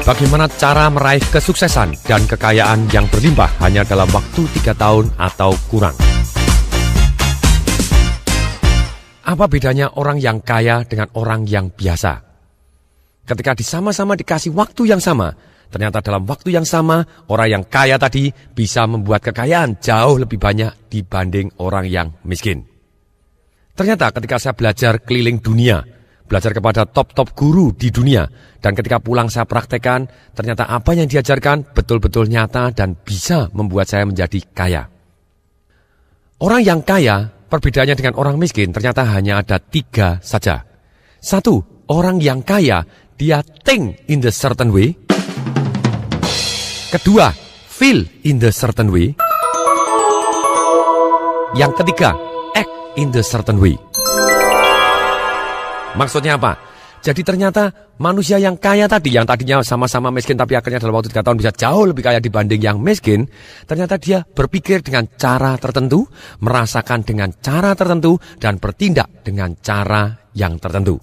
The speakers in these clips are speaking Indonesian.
Bagaimana cara meraih kesuksesan dan kekayaan yang berlimpah hanya dalam waktu 3 tahun atau kurang? Apa bedanya orang yang kaya dengan orang yang biasa? Ketika sama-sama dikasih waktu yang sama, ternyata dalam waktu yang sama, orang yang kaya tadi bisa membuat kekayaan jauh lebih banyak dibanding orang yang miskin. Ternyata ketika saya belajar keliling dunia, belajar kepada top-top guru di dunia, dan ketika pulang saya praktekkan, ternyata apa yang diajarkan betul-betul nyata dan bisa membuat saya menjadi kaya. Orang yang kaya, perbedaannya dengan orang miskin, ternyata hanya ada 3 saja. 1, orang yang kaya, dia think in the certain way. Kedua, feel in the certain way. Yang ketiga, act in the certain way. Maksudnya apa? Jadi ternyata manusia yang kaya tadi, yang tadinya sama-sama miskin tapi akhirnya dalam waktu 3 tahun bisa jauh lebih kaya dibanding yang miskin, ternyata dia berpikir dengan cara tertentu, merasakan dengan cara tertentu, dan bertindak dengan cara yang tertentu.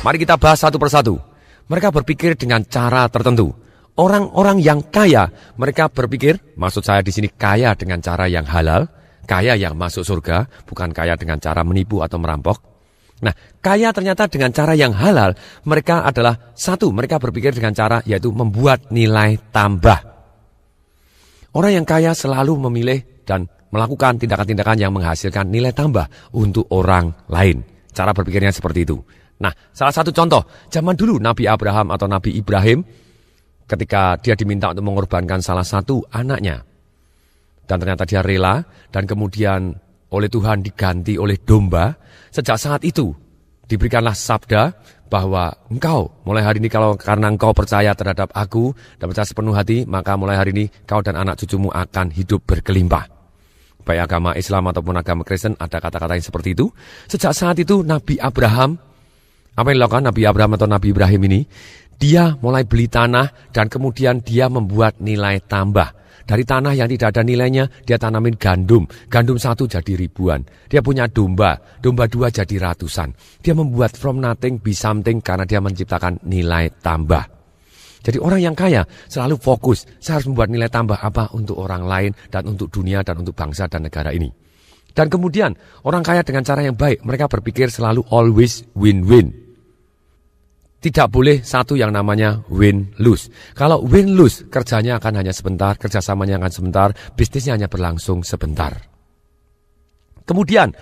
Mari kita bahas satu persatu. Mereka berpikir dengan cara tertentu. Orang-orang yang kaya, mereka berpikir, maksud saya di sini kaya dengan cara yang halal, kaya yang masuk surga, bukan kaya dengan cara menipu atau merampok. Nah, kaya ternyata dengan cara yang halal, mereka adalah 1, mereka berpikir dengan cara yaitu membuat nilai tambah. Orang yang kaya selalu memilih dan melakukan tindakan-tindakan yang menghasilkan nilai tambah untuk orang lain. Cara berpikirnya seperti itu. Nah, salah satu contoh, zaman dulu Nabi Abraham atau Nabi Ibrahim, ketika dia diminta untuk mengorbankan salah satu anaknya, dan ternyata dia rela, dan kemudian oleh Tuhan diganti oleh domba. Sejak saat itu diberikanlah sabda bahwa engkau mulai hari ini karena engkau percaya terhadap aku dan percaya sepenuh hati, maka mulai hari ini kau dan anak cucumu akan hidup berkelimpah. Baik agama Islam ataupun agama Kristen ada kata-kata yang seperti itu. Sejak saat itu Nabi Abraham, apa yang dilakukan Nabi Abraham atau Nabi Ibrahim ini? Dia mulai beli tanah dan kemudian dia membuat nilai tambah. Dari tanah yang tidak ada nilainya, dia tanamin gandum. Gandum 1 jadi ribuan. Dia punya domba. Domba 2 jadi ratusan. Dia membuat from nothing be something karena dia menciptakan nilai tambah. Jadi orang yang kaya selalu fokus. Saya harus membuat nilai tambah apa untuk orang lain dan untuk dunia dan untuk bangsa dan negara ini. Dan kemudian orang kaya dengan cara yang baik, mereka berpikir selalu always win-win. Tidak boleh satu yang namanya win-lose. Kalau win-lose, kerjanya akan hanya sebentar, kerjasamanya akan sebentar, bisnisnya hanya berlangsung sebentar. Kemudian,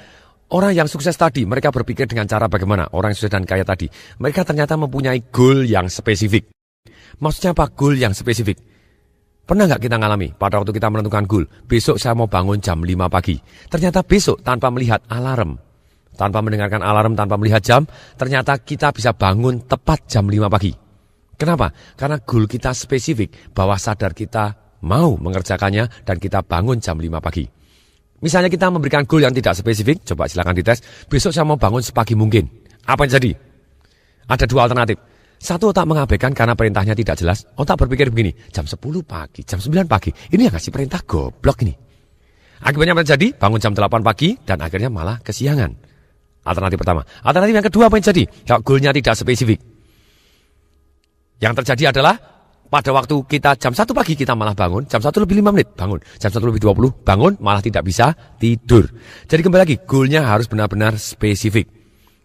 orang yang sukses tadi, mereka berpikir dengan cara bagaimana? Orang yang sukses dan kaya tadi, mereka ternyata mempunyai goal yang spesifik. Maksudnya apa goal yang spesifik? Pernah nggak kita ngalami pada waktu kita menentukan goal, besok saya mau bangun jam 5 pagi. Ternyata besok tanpa melihat alarm, tanpa mendengarkan alarm, tanpa melihat jam, ternyata kita bisa bangun tepat jam 5 pagi. Kenapa? Karena goal kita spesifik, bawah sadar kita mau mengerjakannya dan kita bangun jam 5 pagi. Misalnya kita memberikan goal yang tidak spesifik, coba silakan dites, besok saya mau bangun sepagi mungkin. Apa yang jadi? Ada 2 alternatif. 1, otak mengabaikan karena perintahnya tidak jelas. Otak berpikir begini, jam 10 pagi, jam 9 pagi, ini yang ngasih perintah goblok ini. Akibatnya apa yang jadi? Bangun jam 8 pagi dan akhirnya malah kesiangan. Alternatif pertama. Alternatif yang kedua apa yang jadi? Kalau goalnya tidak spesifik. Yang terjadi adalah pada waktu kita jam 1 pagi kita malah bangun, jam 1 lebih 5 menit bangun, jam 1 lebih 20 bangun, malah tidak bisa tidur. Jadi kembali lagi, goalnya harus benar-benar spesifik.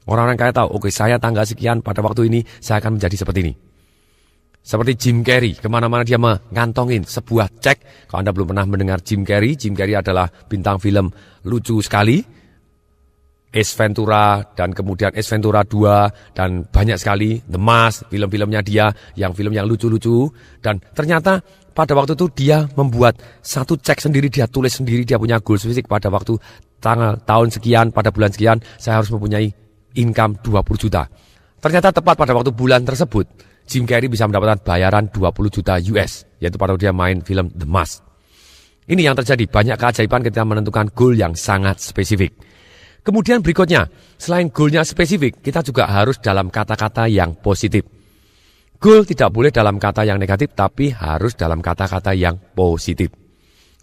Orang-orang kaya tahu, oke, saya tanggal sekian pada waktu ini saya akan menjadi seperti ini. Seperti Jim Carrey, kemana-mana dia mengantongin sebuah cek. Kalau Anda belum pernah mendengar Jim Carrey adalah bintang film lucu sekali. Ace Ventura dan kemudian Ace Ventura 2 dan banyak sekali The Mask, film-filmnya dia yang film yang lucu-lucu. Dan ternyata pada waktu itu dia membuat satu cek sendiri, dia tulis sendiri, dia punya goal spesifik pada waktu tanggal tahun sekian, pada bulan sekian saya harus mempunyai income 20 juta. Ternyata tepat pada waktu bulan tersebut Jim Carrey bisa mendapatkan bayaran 20 juta US, yaitu pada waktu dia main film The Mask. Ini yang terjadi, banyak keajaiban ketika menentukan goal yang sangat spesifik. Kemudian berikutnya, selain goalnya spesifik, kita juga harus dalam kata-kata yang positif. Goal tidak boleh dalam kata yang negatif, tapi harus dalam kata-kata yang positif.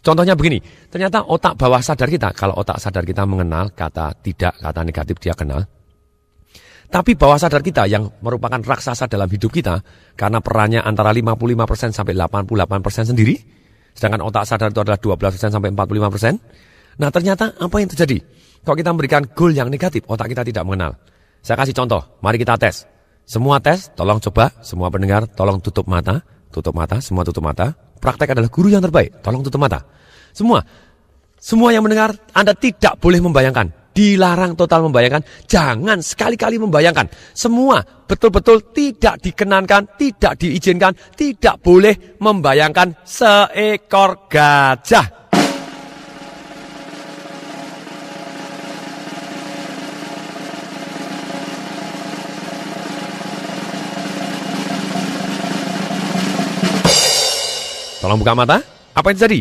Contohnya begini, ternyata otak bawah sadar kita, kalau otak sadar kita mengenal kata tidak, kata negatif dia kenal. Tapi bawah sadar kita yang merupakan raksasa dalam hidup kita, karena perannya antara 55% sampai 88% sendiri, sedangkan otak sadar itu adalah 12% sampai 45%. Nah ternyata apa yang terjadi? Kalau kita memberikan goal yang negatif, otak kita tidak mengenal. Saya kasih contoh, mari kita tes. Semua tes, tolong coba, semua pendengar, tolong tutup mata, semua tutup mata. Praktek adalah guru yang terbaik, tolong tutup mata. Semua yang mendengar, Anda tidak boleh membayangkan. Dilarang total membayangkan, jangan sekali-kali membayangkan. Semua betul-betul tidak dikenankan, tidak diizinkan, tidak boleh membayangkan seekor gajah. Tolong buka mata, apa yang terjadi?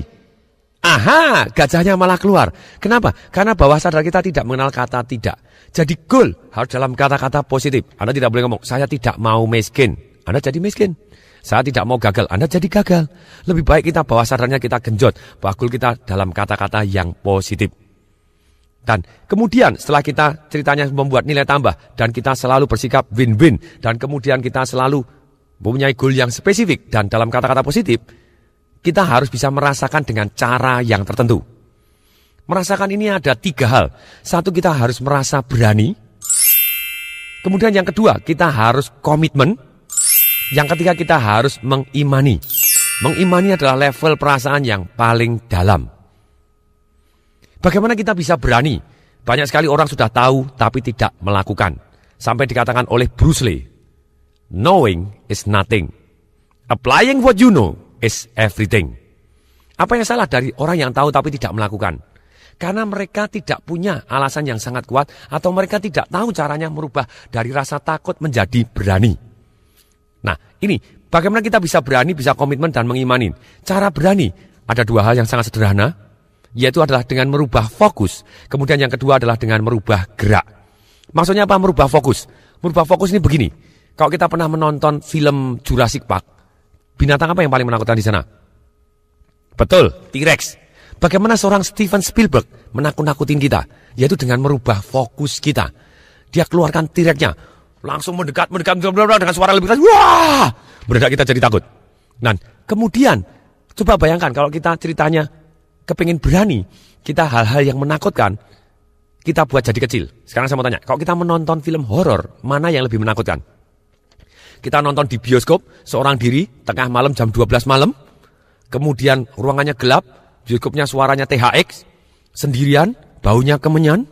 Aha, gajahnya malah keluar. Kenapa? Karena bawah sadar kita tidak mengenal kata tidak. Jadi goal harus dalam kata-kata positif. Anda tidak boleh ngomong, saya tidak mau miskin. Anda jadi miskin. Saya tidak mau gagal. Anda jadi gagal. Lebih baik kita bawah sadarnya kita genjot. Bahwa goal kita dalam kata-kata yang positif. Dan kemudian setelah kita ceritanya membuat nilai tambah. Dan kita selalu bersikap win-win. Dan kemudian kita selalu mempunyai goal yang spesifik. Dan dalam kata-kata positif, kita harus bisa merasakan dengan cara yang tertentu. Merasakan ini ada 3 hal. Satu, kita harus merasa berani. Kemudian yang kedua, kita harus komitmen. Yang ketiga, kita harus mengimani. Mengimani adalah level perasaan yang paling dalam. Bagaimana kita bisa berani? Banyak sekali orang sudah tahu tapi tidak melakukan. Sampai dikatakan oleh Bruce Lee, knowing is nothing. Applying what you know is everything. Apa yang salah dari orang yang tahu tapi tidak melakukan? Karena mereka tidak punya alasan yang sangat kuat atau mereka tidak tahu caranya merubah dari rasa takut menjadi berani. Nah, ini bagaimana kita bisa berani, bisa komitmen dan mengimani. Cara berani ada 2 hal yang sangat sederhana, yaitu adalah dengan merubah fokus. Kemudian yang kedua adalah dengan merubah gerak. Maksudnya apa merubah fokus? Merubah fokus ini begini. Kalau kita pernah menonton film Jurassic Park, binatang apa yang paling menakutkan di sana? Betul, T-Rex. Bagaimana seorang Steven Spielberg menakut-nakutin kita? Yaitu dengan merubah fokus kita. Dia keluarkan T-Rex-nya, langsung mendekat dengan suara lebih keras. Wah! Mendadak kita jadi takut. Dan kemudian, coba bayangkan kalau kita ceritanya kepingin berani, kita hal-hal yang menakutkan, kita buat jadi kecil. Sekarang saya mau tanya, kalau kita menonton film horor, mana yang lebih menakutkan? Kita nonton di bioskop, seorang diri, tengah malam jam 12 malam. Kemudian ruangannya gelap, bioskopnya suaranya THX, sendirian, baunya kemenyan.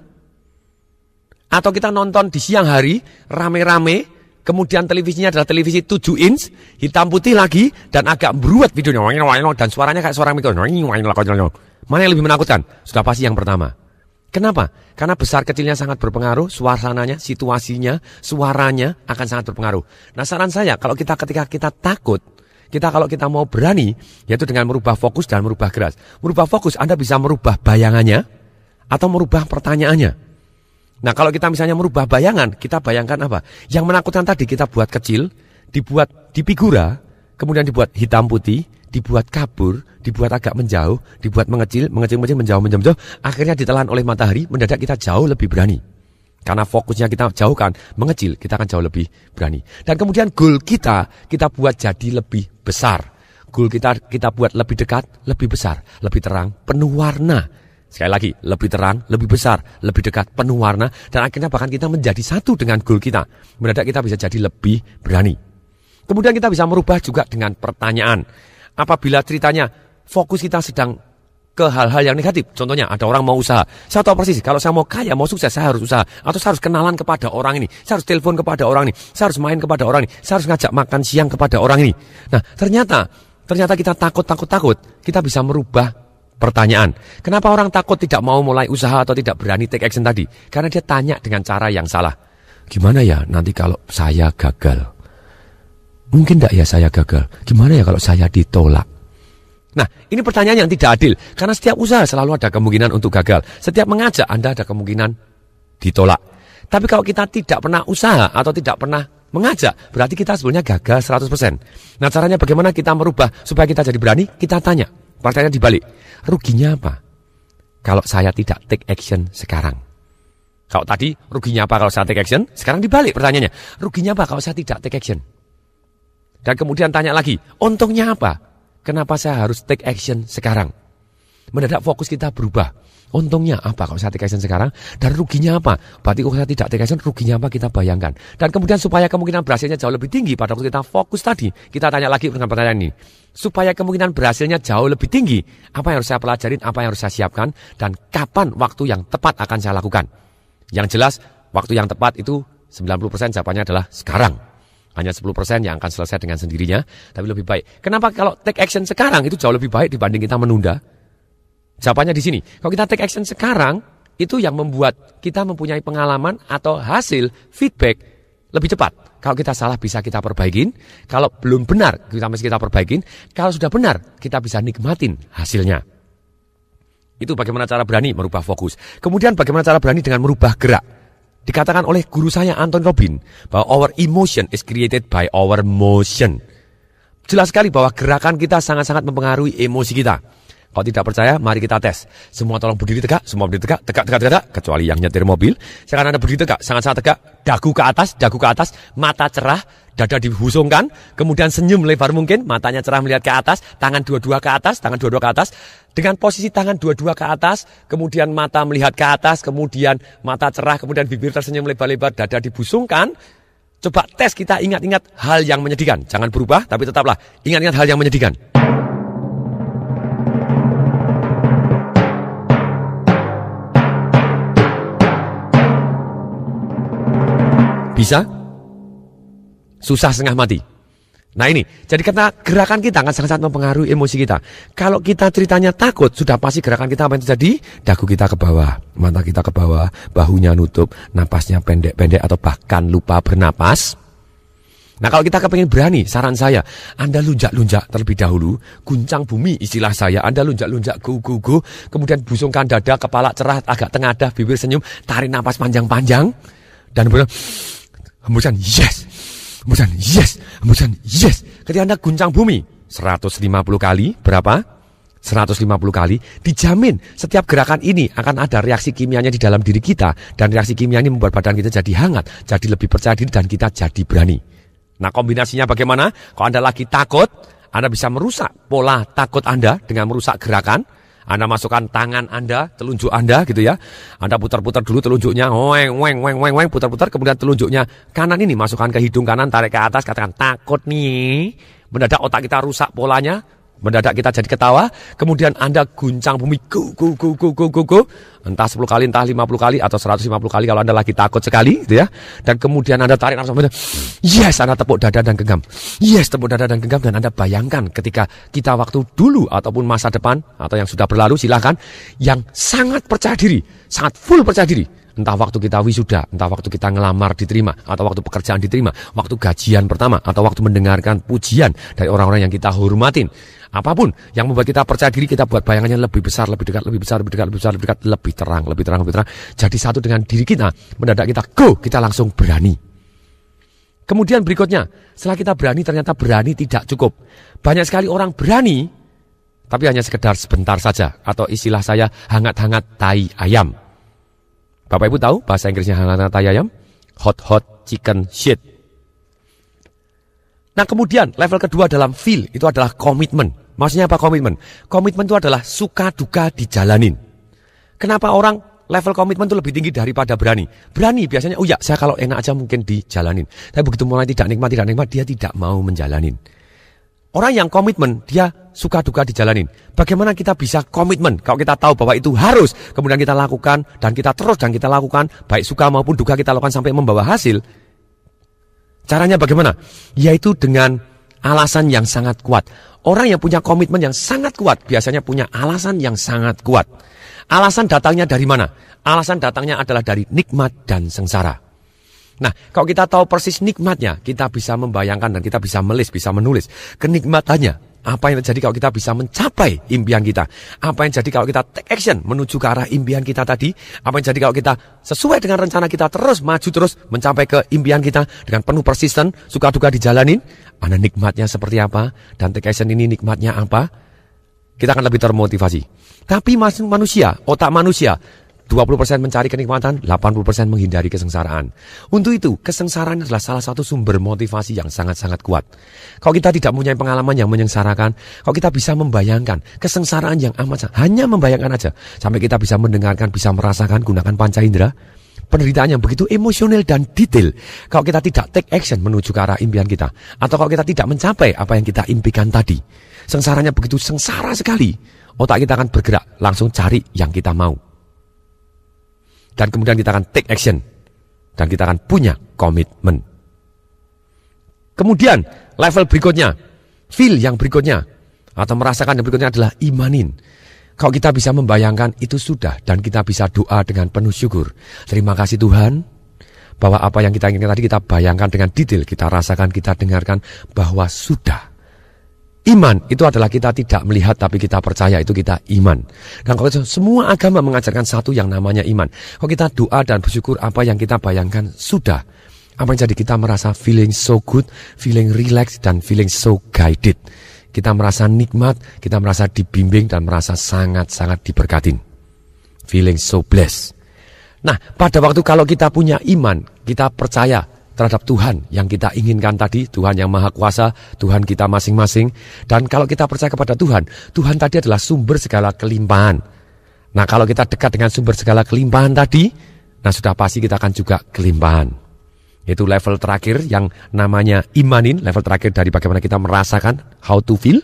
Atau kita nonton di siang hari, rame-rame, kemudian televisinya adalah televisi 7 inch, hitam putih lagi, dan agak beruat videonya, dan suaranya kayak suara mikro. Mana yang lebih menakutkan? Sudah pasti yang pertama. Kenapa? Karena besar kecilnya sangat berpengaruh, suasananya, situasinya, suaranya akan sangat berpengaruh. Nah saran saya, ketika kita takut, kalau kita mau berani, yaitu dengan merubah fokus dan merubah gerak. Merubah fokus, Anda bisa merubah bayangannya, atau merubah pertanyaannya. Nah kalau kita misalnya merubah bayangan, kita bayangkan apa? Yang menakutkan tadi kita buat kecil, dibuat di figura, kemudian dibuat hitam putih, dibuat kabur, dibuat agak menjauh, dibuat mengecil, menjauh, akhirnya ditelan oleh matahari, mendadak kita jauh lebih berani. Karena fokusnya kita jauhkan, mengecil, kita akan jauh lebih berani. Dan kemudian goal kita buat jadi lebih besar. Goal kita buat lebih dekat, lebih besar, lebih terang, penuh warna. Sekali lagi, lebih terang, lebih besar, lebih dekat, penuh warna, dan akhirnya bahkan kita menjadi satu dengan goal kita. Mendadak kita bisa jadi lebih berani. Kemudian kita bisa merubah juga dengan pertanyaan. Apabila ceritanya fokus kita sedang ke hal-hal yang negatif. Contohnya ada orang mau usaha. Saya tahu persis kalau saya mau kaya, mau sukses, saya harus usaha. Atau saya harus kenalan kepada orang ini. Saya harus telepon kepada orang ini. Saya harus main kepada orang ini. Saya harus ngajak makan siang kepada orang ini. Nah ternyata kita takut. Kita bisa merubah pertanyaan. Kenapa orang takut tidak mau mulai usaha atau tidak berani take action tadi? Karena dia tanya dengan cara yang salah. Gimana ya nanti kalau saya gagal? Mungkin tidak ya saya gagal? Gimana ya kalau saya ditolak? Nah, ini pertanyaan yang tidak adil. Karena setiap usaha selalu ada kemungkinan untuk gagal. Setiap mengajak Anda ada kemungkinan ditolak. Tapi kalau kita tidak pernah usaha atau tidak pernah mengajak, berarti kita sebenarnya gagal 100%. Nah, caranya bagaimana kita merubah supaya kita jadi berani? Kita tanya. Pertanyaan dibalik. Ruginya apa? Kalau saya tidak take action sekarang. Kalau tadi ruginya apa kalau saya take action? Sekarang dibalik pertanyaannya. Ruginya apa kalau saya tidak take action? Dan kemudian tanya lagi, untungnya apa? Kenapa saya harus take action sekarang? Mendadak fokus kita berubah. Untungnya apa kalau saya take action sekarang? Dan ruginya apa? Berarti kalau saya tidak take action, ruginya apa kita bayangkan. Dan kemudian supaya kemungkinan berhasilnya jauh lebih tinggi pada waktu kita fokus tadi, kita tanya lagi dengan pertanyaan ini. Supaya kemungkinan berhasilnya jauh lebih tinggi, apa yang harus saya pelajarin, apa yang harus saya siapkan, dan kapan waktu yang tepat akan saya lakukan. Yang jelas, waktu yang tepat itu 90% jawabannya adalah sekarang. Hanya 10% yang akan selesai dengan sendirinya, tapi lebih baik. Kenapa kalau take action sekarang itu jauh lebih baik dibanding kita menunda? Jawabannya di sini. Kalau kita take action sekarang, itu yang membuat kita mempunyai pengalaman atau hasil feedback lebih cepat. Kalau kita salah bisa kita perbaikin. Kalau belum benar, kita mesti kita perbaikin. Kalau sudah benar, kita bisa nikmatin hasilnya. Itu bagaimana cara berani merubah fokus. Kemudian bagaimana cara berani dengan merubah gerak. Dikatakan oleh guru saya Anton Robin bahwa our emotion is created by our motion. Jelas sekali bahwa gerakan kita sangat-sangat mempengaruhi emosi kita. Kalau tidak percaya, mari kita tes. Semua tolong berdiri tegak, semua berdiri tegak, tegak, kecuali yang nyetir mobil. Sekarang Anda berdiri tegak, sangat-sangat tegak, dagu ke atas, mata cerah, dada dihusungkan, kemudian senyum lebar mungkin, matanya cerah melihat ke atas, tangan dua-dua ke atas, dengan posisi tangan dua-dua ke atas, kemudian mata melihat ke atas, kemudian mata cerah, kemudian bibir tersenyum lebar-lebar, dada dibusungkan. Coba tes, kita ingat-ingat hal yang menyedihkan. Jangan berubah, tapi tetaplah ingat-ingat hal yang menyedihkan. Bisa? Susah setengah mati. Nah ini, jadi karena gerakan kita akan sangat-sangat mempengaruhi emosi kita. Kalau kita ceritanya takut, sudah pasti gerakan kita apa yang terjadi? Dagu kita ke bawah, mata kita ke bawah, bahunya nutup, napasnya pendek-pendek atau bahkan lupa bernapas. Nah kalau kita kepengen berani, saran saya, Anda lunjak-lunjak terlebih dahulu, guncang bumi istilah saya, Anda lunjak-lunjak, go, kemudian busungkan dada, kepala cerah, agak tengadah, bibir senyum, tarik napas panjang-panjang, dan kemudian hembusan yes, hembusan yes. Ketika Anda guncang bumi 150 kali, berapa? 150 kali, dijamin setiap gerakan ini akan ada reaksi kimianya di dalam diri kita. Dan reaksi kimia ini membuat badan kita jadi hangat, jadi lebih percaya diri, dan kita jadi berani. Nah kombinasinya bagaimana? Kalau Anda lagi takut, Anda bisa merusak pola takut Anda dengan merusak gerakan. Anda masukkan tangan Anda, telunjuk Anda gitu ya. Anda putar-putar dulu telunjuknya, weng, putar-putar, kemudian telunjuknya kanan ini masukkan ke hidung kanan, tarik ke atas, katakan takut nih. Mendadak otak kita rusak polanya, mendadak kita jadi ketawa. Kemudian Anda guncang bumi, go. Entah 10 kali, entah 50 kali, atau 150 kali kalau Anda lagi takut sekali gitu ya. Dan kemudian Anda tarik nafas, yes, Anda tepuk dada dan genggam. Yes, tepuk dada dan genggam. Dan Anda bayangkan ketika kita waktu dulu ataupun masa depan atau yang sudah berlalu, silahkan, yang sangat percaya diri, sangat full percaya diri. Entah waktu kita wisuda, entah waktu kita ngelamar diterima, atau waktu pekerjaan diterima, waktu gajian pertama, atau waktu mendengarkan pujian dari orang-orang yang kita hormatin. Apapun yang membuat kita percaya diri, kita buat bayangannya lebih besar, lebih dekat, lebih terang. Jadi satu dengan diri kita, mendadak kita go, kita langsung berani. Kemudian berikutnya, setelah kita berani, ternyata berani tidak cukup. Banyak sekali orang berani, tapi hanya sekedar sebentar saja, atau istilah saya hangat-hangat tai ayam. Bapak Ibu tahu bahasa Inggrisnya hangat-hangat tai ayam? Hot chicken shit. Nah kemudian level kedua dalam feel itu adalah komitmen. Maksudnya apa komitmen? Komitmen itu adalah suka duka dijalanin. Kenapa orang level komitmen itu lebih tinggi daripada berani? Berani biasanya, oh ya saya kalau enak aja mungkin dijalanin. Tapi begitu mulai tidak nikmat, dia tidak mau menjalanin. Orang yang komitmen, dia suka duka dijalanin. Bagaimana kita bisa komitmen? Kalau kita tahu bahwa itu harus, kemudian kita lakukan, dan kita terus dan kita lakukan, baik suka maupun duka kita lakukan sampai membawa hasil. Caranya bagaimana? Yaitu dengan alasan yang sangat kuat. Orang yang punya komitmen yang sangat kuat, biasanya punya alasan yang sangat kuat. Alasan datangnya dari mana? Alasan datangnya adalah dari nikmat dan sengsara. Nah, kalau kita tahu persis nikmatnya, kita bisa membayangkan dan kita bisa menulis kenikmatannya. Apa yang terjadi kalau kita bisa mencapai impian kita? Apa yang jadi kalau kita take action menuju ke arah impian kita tadi? Apa yang jadi kalau kita sesuai dengan rencana kita terus maju terus mencapai ke impian kita dengan penuh persisten, suka duka dijalanin? Mana nikmatnya seperti apa? Dan take action ini nikmatnya apa? Kita akan lebih termotivasi. Tapi manusia, otak manusia 20% mencari kenikmatan, 80% menghindari kesengsaraan. Untuk itu, kesengsaraan adalah salah satu sumber motivasi yang sangat-sangat kuat. Kalau kita tidak mempunyai pengalaman yang menyengsarakan, kalau kita bisa membayangkan kesengsaraan yang hanya membayangkan aja, sampai kita bisa mendengarkan, bisa merasakan, gunakan panca indera, penderitaan yang begitu emosional dan detail. Kalau kita tidak take action menuju ke arah impian kita, atau kalau kita tidak mencapai apa yang kita impikan tadi, sengsaranya begitu sengsara sekali, otak kita akan bergerak, langsung cari yang kita mau. Dan kemudian kita akan take action. Dan kita akan punya komitmen. Kemudian level berikutnya, feel yang berikutnya, atau merasakan yang berikutnya adalah imanin. Kalau kita bisa membayangkan itu sudah, dan kita bisa doa dengan penuh syukur. Terima kasih Tuhan, bahwa apa yang kita inginkan tadi kita bayangkan dengan detail, kita rasakan, kita dengarkan bahwa sudah. Iman itu adalah kita tidak melihat tapi kita percaya, itu kita iman. Dan kalau semua agama mengajarkan satu yang namanya iman. Kalau kita doa dan bersyukur apa yang kita bayangkan sudah. Apa yang jadi kita merasa feeling so good, feeling relaxed dan feeling so guided. Kita merasa nikmat, kita merasa dibimbing dan merasa sangat-sangat diberkatin. Feeling so blessed. Nah, pada waktu kalau kita punya iman, kita percaya terhadap Tuhan yang kita inginkan tadi, Tuhan yang Maha Kuasa, Tuhan kita masing-masing. Dan kalau kita percaya kepada Tuhan, Tuhan tadi adalah sumber segala kelimpahan. Nah, kalau kita dekat dengan sumber segala kelimpahan tadi, nah sudah pasti kita akan juga kelimpahan. Itu level terakhir yang namanya imanin, level terakhir dari bagaimana kita merasakan, how to feel.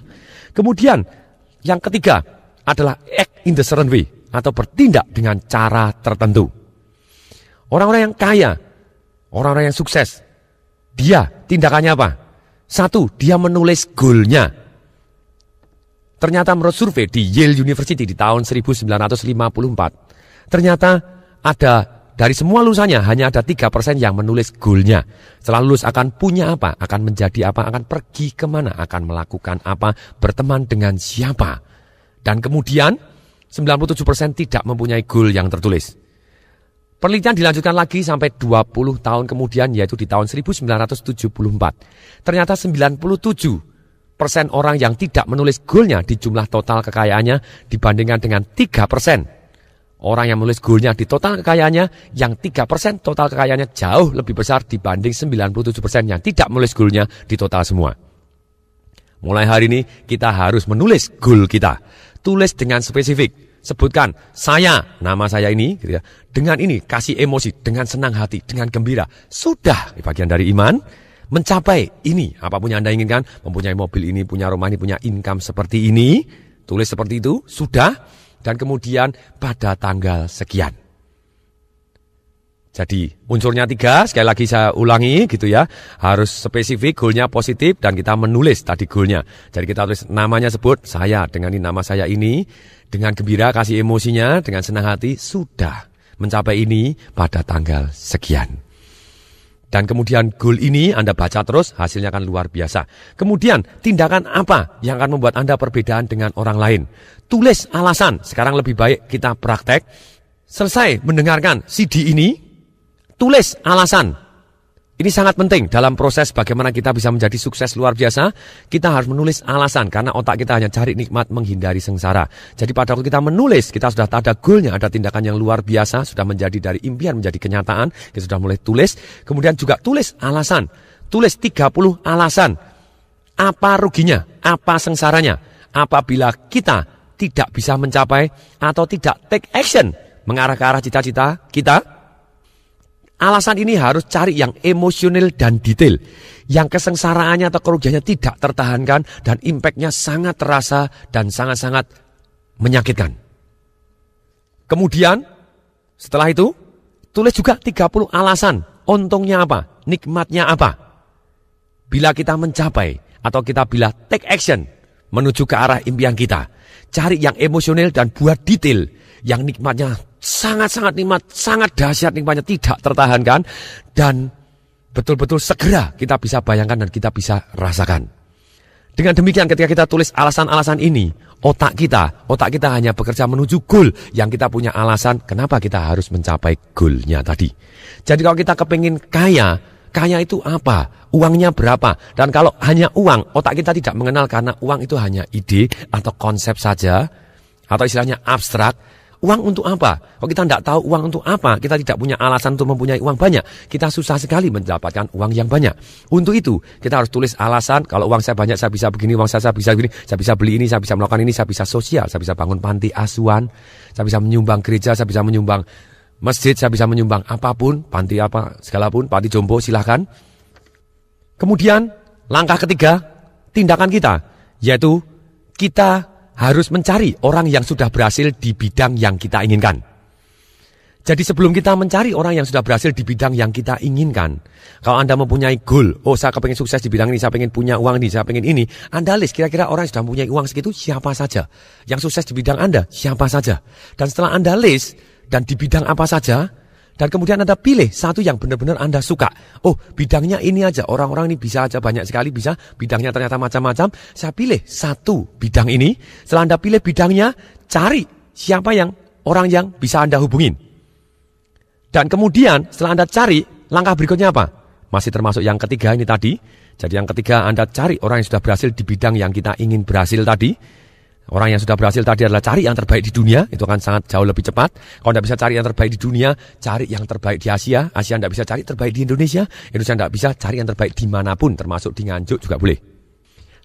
Kemudian, yang ketiga adalah act in the certain way, atau bertindak dengan cara tertentu. Orang-orang yang kaya, orang-orang yang sukses, dia tindakannya apa? Satu, dia menulis goalnya. Ternyata menurut survei di Yale University di tahun 1954, ternyata ada dari semua lulusannya hanya ada 3% yang menulis goalnya. Setelah lulus akan punya apa? Akan menjadi apa? Akan pergi kemana? Akan melakukan apa? Berteman dengan siapa? Dan kemudian 97% tidak mempunyai goal yang tertulis. Penelitian dilanjutkan lagi sampai 20 tahun kemudian, yaitu di tahun 1974. Ternyata 97% orang yang tidak menulis goalnya di jumlah total kekayaannya dibandingkan dengan 3%. Orang yang menulis goalnya di total kekayaannya, yang 3% total kekayaannya jauh lebih besar dibanding 97% yang tidak menulis goalnya di total semua. Mulai hari ini kita harus menulis goal kita. Tulis dengan spesifik. Sebutkan, saya, nama saya ini, gitu ya, dengan ini, kasih emosi, dengan senang hati, dengan gembira. Sudah, bagian dari iman, mencapai ini. Apapun yang Anda inginkan, mempunyai mobil ini, punya rumah ini, punya income seperti ini, tulis seperti itu, sudah, dan kemudian pada tanggal sekian. Jadi unsurnya 3, sekali lagi saya ulangi gitu ya. Harus spesifik, goalnya positif, dan kita menulis tadi goalnya. Jadi kita tulis namanya, sebut, saya, dengan ini nama saya ini, dengan gembira, kasih emosinya, dengan senang hati, sudah mencapai ini pada tanggal sekian. Dan kemudian goal ini Anda baca terus, hasilnya akan luar biasa. Kemudian tindakan apa yang akan membuat Anda perbedaan dengan orang lain? Tulis alasan, sekarang lebih baik kita praktek. Selesai mendengarkan CD ini, tulis alasan. Ini sangat penting dalam proses bagaimana kita bisa menjadi sukses luar biasa. Kita harus menulis alasan, karena otak kita hanya cari nikmat, menghindari sengsara. Jadi pada waktu kita menulis, kita sudah ada goalnya, ada tindakan yang luar biasa, sudah menjadi dari impian menjadi kenyataan. Kita sudah mulai tulis. Kemudian juga tulis alasan. Tulis 30 alasan. Apa ruginya? Apa sengsaranya? Apabila kita tidak bisa mencapai atau tidak take action mengarah ke arah cita-cita kita. Alasan ini harus cari yang emosional dan detail, yang kesengsaraannya atau kerugiannya tidak tertahankan dan impactnya sangat terasa dan sangat-sangat menyakitkan. Kemudian setelah itu tulis juga 30 alasan, untungnya apa, nikmatnya apa. Bila kita mencapai atau kita bila take action menuju ke arah impian kita, cari yang emosional dan buat detail, yang nikmatnya sangat-sangat nikmat, sangat dahsyat nikmatnya, tidak tertahankan, dan betul-betul segera kita bisa bayangkan dan kita bisa rasakan. Dengan demikian ketika kita tulis alasan-alasan ini, otak kita hanya bekerja menuju goal yang kita punya alasan kenapa kita harus mencapai goalnya tadi. Jadi kalau kita kepingin kaya itu apa? Uangnya berapa? Dan kalau hanya uang, otak kita tidak mengenal karena uang itu hanya ide atau konsep saja, atau istilahnya abstrak. Uang untuk apa? Kalau kita tidak tahu uang untuk apa, kita tidak punya alasan untuk mempunyai uang banyak, kita susah sekali mendapatkan uang yang banyak. Untuk itu, kita harus tulis alasan, kalau uang saya banyak, saya bisa begini, uang saya bisa begini, saya bisa beli ini, saya bisa melakukan ini, saya bisa sosial, saya bisa bangun panti asuhan, saya bisa menyumbang gereja, saya bisa menyumbang masjid, saya bisa menyumbang apapun, panti apa, segala pun, panti jompo, silahkan. Kemudian, langkah ketiga, tindakan kita, yaitu kita harus mencari orang yang sudah berhasil di bidang yang kita inginkan. Jadi sebelum kita mencari orang yang sudah berhasil di bidang yang kita inginkan, kalau Anda mempunyai goal, saya kepengen sukses di bidang ini, saya pengen punya uang ini, saya pengen ini, Anda list kira-kira orang yang sudah mempunyai uang segitu siapa saja. Yang sukses di bidang Anda siapa saja. Dan setelah Anda list, dan di bidang apa saja, dan kemudian Anda pilih satu yang benar-benar Anda suka. Bidangnya ini aja, orang-orang ini bisa aja, banyak sekali bisa, bidangnya ternyata macam-macam. Saya pilih satu bidang ini. Setelah Anda pilih bidangnya, cari siapa yang orang yang bisa Anda hubungin. Dan kemudian setelah Anda cari, langkah berikutnya apa? Masih termasuk yang ketiga ini tadi. Jadi yang ketiga Anda cari orang yang sudah berhasil di bidang yang kita ingin berhasil tadi. Orang yang sudah berhasil tadi adalah cari yang terbaik di dunia, itu akan sangat jauh lebih cepat. Kalau Anda bisa cari yang terbaik di dunia, cari yang terbaik di Asia. Asia Anda bisa cari terbaik di Indonesia. Indonesia Anda bisa cari yang terbaik dimanapun, termasuk di Nganjuk juga boleh.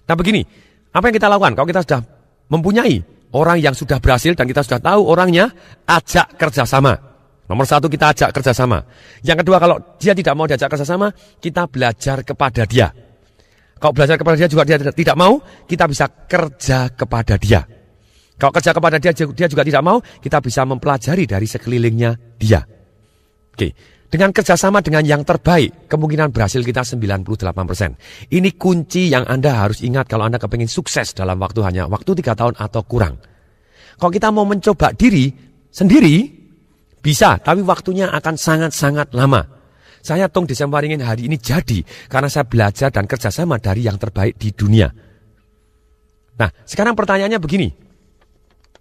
Nah begini, apa yang kita lakukan? Kalau kita sudah mempunyai orang yang sudah berhasil dan kita sudah tahu orangnya, ajak kerjasama. Nomor satu, kita ajak kerjasama. Yang kedua, kalau dia tidak mau diajak kerjasama, kita belajar kepada dia. Kalau belajar kepada dia juga dia tidak mau, kita bisa kerja kepada dia. Kalau kerja kepada dia juga tidak mau, kita bisa mempelajari dari sekelilingnya dia. Oke, dengan kerjasama dengan yang terbaik, kemungkinan berhasil kita 98%. Ini kunci yang Anda harus ingat kalau Anda kepingin sukses dalam waktu 3 tahun atau kurang. Kalau kita mau mencoba diri sendiri, bisa, tapi waktunya akan sangat-sangat lama. Saya Tung Desemwaringin hari ini jadi karena saya belajar dan kerjasama dari yang terbaik di dunia. Nah, sekarang pertanyaannya begini.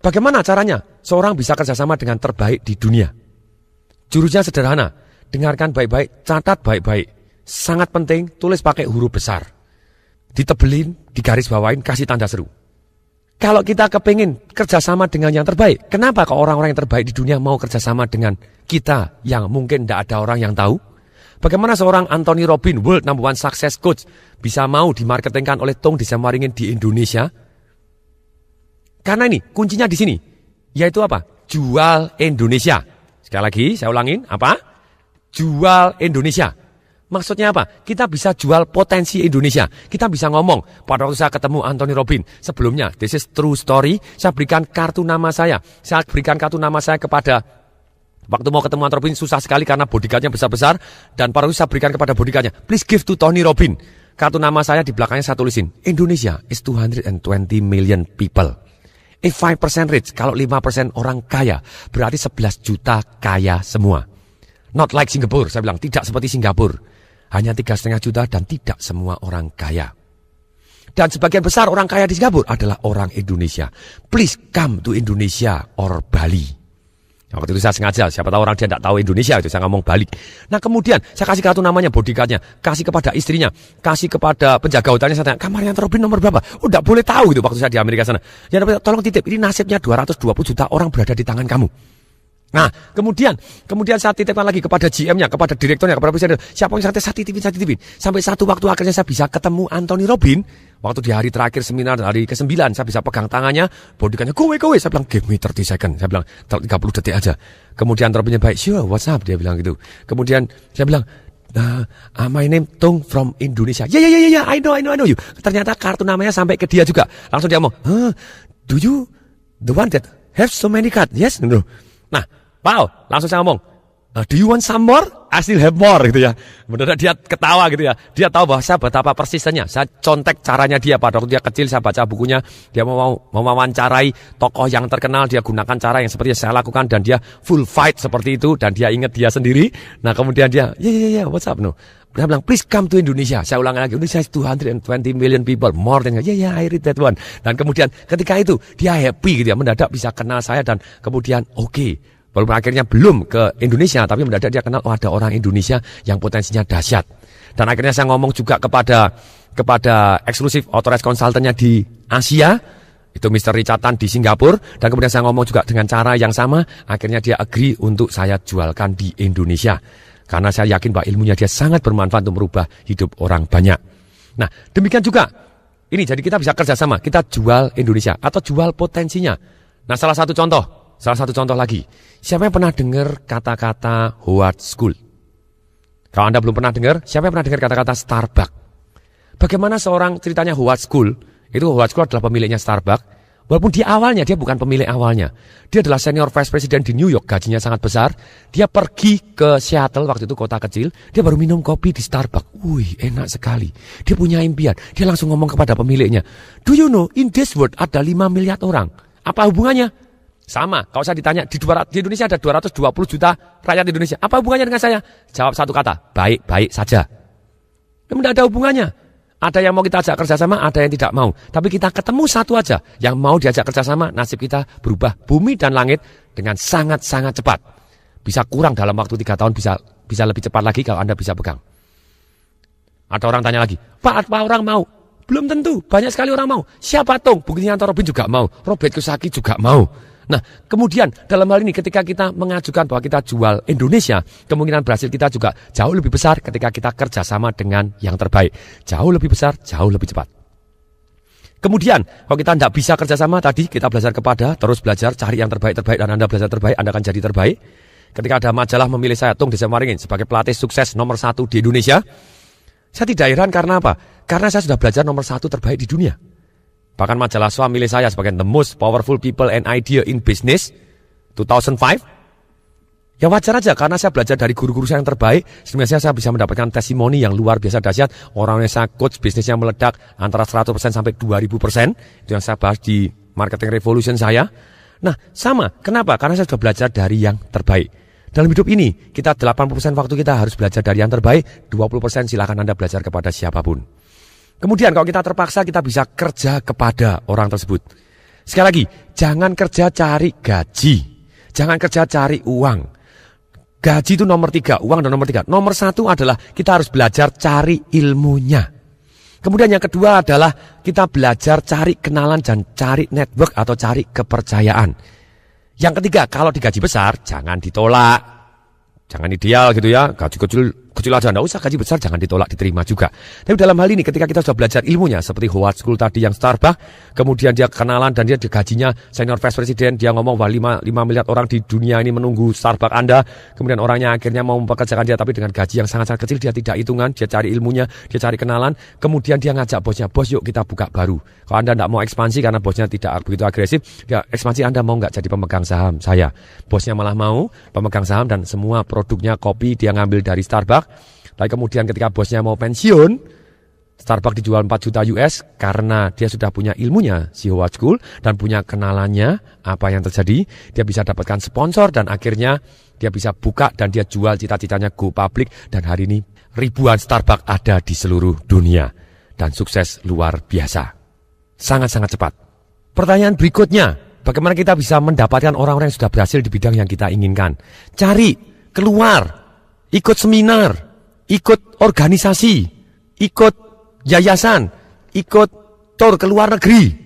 Bagaimana caranya seorang bisa kerjasama dengan terbaik di dunia? Jurusnya sederhana. Dengarkan baik-baik, catat baik-baik. Sangat penting, tulis pakai huruf besar. Ditebelin, digaris bawain, kasih tanda seru. Kalau kita kepingin kerjasama dengan yang terbaik, kenapa kok orang-orang yang terbaik di dunia mau kerjasama dengan kita yang mungkin tidak ada orang yang tahu? Bagaimana seorang Anthony Robbins, World Number One Success Coach, bisa mau dimarketingkan oleh Tung Desemwaringin di Indonesia? Karena ini, kuncinya di sini. Yaitu apa? Jual Indonesia. Sekali lagi, saya ulangin. Apa? Jual Indonesia. Maksudnya apa? Kita bisa jual potensi Indonesia. Kita bisa ngomong, pada waktu saya ketemu Anthony Robbins, sebelumnya, this is true story, saya berikan kartu nama saya. Saya berikan kartu nama saya kepada... Waktu mau ketemu Anthony Robbins susah sekali karena bodyguardnya besar-besar. Dan pada waktu saya berikan kepada bodyguardnya, please give to Tony Robbins. Kartu nama saya di belakangnya saya tulisin, Indonesia is 220 million people. If 5% rich, kalau 5% orang kaya, berarti 11 juta kaya semua. Not like Singapore, saya bilang, tidak seperti Singapura. Hanya 3,5 juta dan tidak semua orang kaya. Dan sebagian besar orang kaya di Singapura adalah orang Indonesia. Please come to Indonesia or Bali. Waktu itu saya sengaja, siapa tahu orang dia tidak tahu Indonesia, itu saya ngomong balik. Nah kemudian saya kasih kartu namanya, bodyguardnya, kasih kepada istrinya, kasih kepada penjaga hotelnya, saya tanya, kamarnya Anthony Robbins nomor berapa? Tidak boleh tahu gitu waktu saya di Amerika sana. Ya tolong titip, ini nasibnya 220 juta orang berada di tangan kamu. Nah, kemudian saya titipkan lagi kepada GM-nya, kepada direkturnya, kepada presiden. Siapa yang saya titipin. Sampai satu waktu akhirnya saya bisa ketemu Anthony Robbins. Waktu di hari terakhir seminar, hari ke-9, saya bisa pegang tangannya, bodyguardnya, go away. Saya bilang, give me 30 second. Saya bilang, 30 detik aja. Kemudian Robbins-nya baik, sure, what's up? Dia bilang gitu. Kemudian saya bilang, my name Tung from Indonesia. Yeah, I know you. Ternyata kartu namanya sampai ke dia juga. Langsung dia ngomong, do you the one that have so many cards? Yes, no. Nah, wow, langsung saya ngomong, do you want some more? I still have more, gitu ya. Benar dia ketawa gitu ya. Dia tahu bahwa saya betapa persisnya. Saya contek caranya dia pada waktu dia kecil, saya baca bukunya. Dia mau mewawancarai tokoh yang terkenal, dia gunakan cara yang seperti yang saya lakukan dan dia full fight seperti itu dan dia ingat dia sendiri. Nah, kemudian dia, yeah, what's up no? Dia bilang, please come to Indonesia. Saya ulang lagi, Indonesia is 220 million people, more than, yeah, I read that one. Dan kemudian ketika itu dia happy gitu ya, mendadak bisa kenal saya dan kemudian oke. Walaupun akhirnya belum ke Indonesia, tapi mendadak dia kenal, ada orang Indonesia yang potensinya dahsyat. Dan akhirnya saya ngomong juga kepada eksklusif authorized consultant-nya di Asia. Itu Mr. Richard Tan di Singapura. Dan kemudian saya ngomong juga dengan cara yang sama. Akhirnya dia agree untuk saya jualkan di Indonesia. Karena saya yakin bahwa ilmunya dia sangat bermanfaat untuk merubah hidup orang banyak. Nah, demikian juga. Ini jadi kita bisa kerjasama. Kita jual Indonesia atau jual potensinya. Nah, salah satu contoh lagi. Siapa yang pernah dengar kata-kata Howard School? Kalau Anda belum pernah dengar, siapa yang pernah dengar kata-kata Starbucks? Bagaimana seorang ceritanya Howard School? Itu Howard School adalah pemiliknya Starbucks. Walaupun di awalnya dia bukan pemilik awalnya. Dia adalah senior vice president di New York, gajinya sangat besar. Dia pergi ke Seattle, waktu itu kota kecil. Dia baru minum kopi di Starbucks. Wih, enak sekali. Dia punya impian. Dia langsung ngomong kepada pemiliknya, "Do you know, in this world ada 5 miliar orang. Apa hubungannya?" Sama, kalau saya ditanya, di Indonesia ada 220 juta rakyat Indonesia. Apa hubungannya dengan saya? Jawab satu kata, baik-baik saja. Tidak ada hubungannya. Ada yang mau kita ajak kerjasama, ada yang tidak mau. Tapi kita ketemu satu aja. Yang mau diajak kerjasama, nasib kita berubah bumi dan langit dengan sangat-sangat cepat. Bisa kurang dalam waktu 3 tahun, bisa lebih cepat lagi kalau Anda bisa pegang. Ada orang tanya lagi, Pak, apa orang mau? Belum tentu, banyak sekali orang mau. Siapa Tung? Buktinya Robin juga mau. Robert Kiyosaki juga mau. Nah, kemudian dalam hal ini ketika kita mengajukan bahwa kita jual Indonesia, kemungkinan berhasil kita juga jauh lebih besar ketika kita kerjasama dengan yang terbaik. Jauh lebih besar, jauh lebih cepat. Kemudian, kalau kita tidak bisa kerjasama tadi, kita belajar kepada, terus belajar, cari yang terbaik, dan Anda belajar terbaik, Anda akan jadi terbaik. Ketika ada majalah memilih saya, Tung Desemaringin, sebagai pelatih sukses nomor 1 di Indonesia, saya tidak heran karena apa? Karena saya sudah belajar nomor 1 terbaik di dunia. Bahkan majalah SWA milih saya sebagai the most powerful people and idea in business 2005. Ya wajar aja karena saya belajar dari guru-guru saya yang terbaik. Sebenarnya saya bisa mendapatkan testimoni yang luar biasa dahsyat. Orang yang saya coach bisnisnya meledak antara 100% sampai 2000%. Itu yang saya bahas di Marketing Revolution saya. Nah sama, kenapa? Karena saya sudah belajar dari yang terbaik. Dalam hidup ini, kita 80% waktu kita harus belajar dari yang terbaik. 20% silakan Anda belajar kepada siapapun. Kemudian kalau kita terpaksa, kita bisa kerja kepada orang tersebut. Sekali lagi, jangan kerja cari gaji. Jangan kerja cari uang. Gaji itu nomor 3, uang dan nomor 3. Nomor 1 adalah kita harus belajar cari ilmunya. Kemudian yang kedua adalah kita belajar cari kenalan dan cari network atau cari kepercayaan. Yang ketiga, kalau digaji besar, jangan ditolak. Jangan ideal gitu ya, gaji kecil aja, enggak usah gaji besar, jangan ditolak, diterima juga. Tapi dalam hal ini ketika kita sudah belajar ilmunya, seperti Howard School tadi yang Starbucks, kemudian dia kenalan dan dia gajinya senior vice president, dia ngomong bahwa 5 miliar orang di dunia ini menunggu Starbucks Anda, kemudian orangnya akhirnya mau mempekerjakan dia, tapi dengan gaji yang sangat-sangat kecil, dia tidak hitungan, dia cari ilmunya, dia cari kenalan, kemudian dia ngajak bosnya, bos yuk kita buka baru. Kalau Anda tidak mau ekspansi karena bosnya tidak begitu agresif, ya ekspansi Anda mau nggak jadi pemegang saham saya. Bosnya malah mau pemegang saham dan semua produknya kopi dia ngambil dari Starbucks. Lalu kemudian ketika bosnya mau pensiun, Starbucks dijual 4 juta US karena dia sudah punya ilmunya, si Howard School, dan punya kenalannya apa yang terjadi. Dia bisa dapatkan sponsor dan akhirnya dia bisa buka dan dia jual cita-citanya go public. Dan hari ini ribuan Starbucks ada di seluruh dunia. Dan sukses luar biasa. Sangat-sangat cepat. Pertanyaan berikutnya, bagaimana kita bisa mendapatkan orang-orang yang sudah berhasil di bidang yang kita inginkan? Cari, keluar, ikut seminar, ikut organisasi, ikut yayasan, ikut tour ke luar negeri,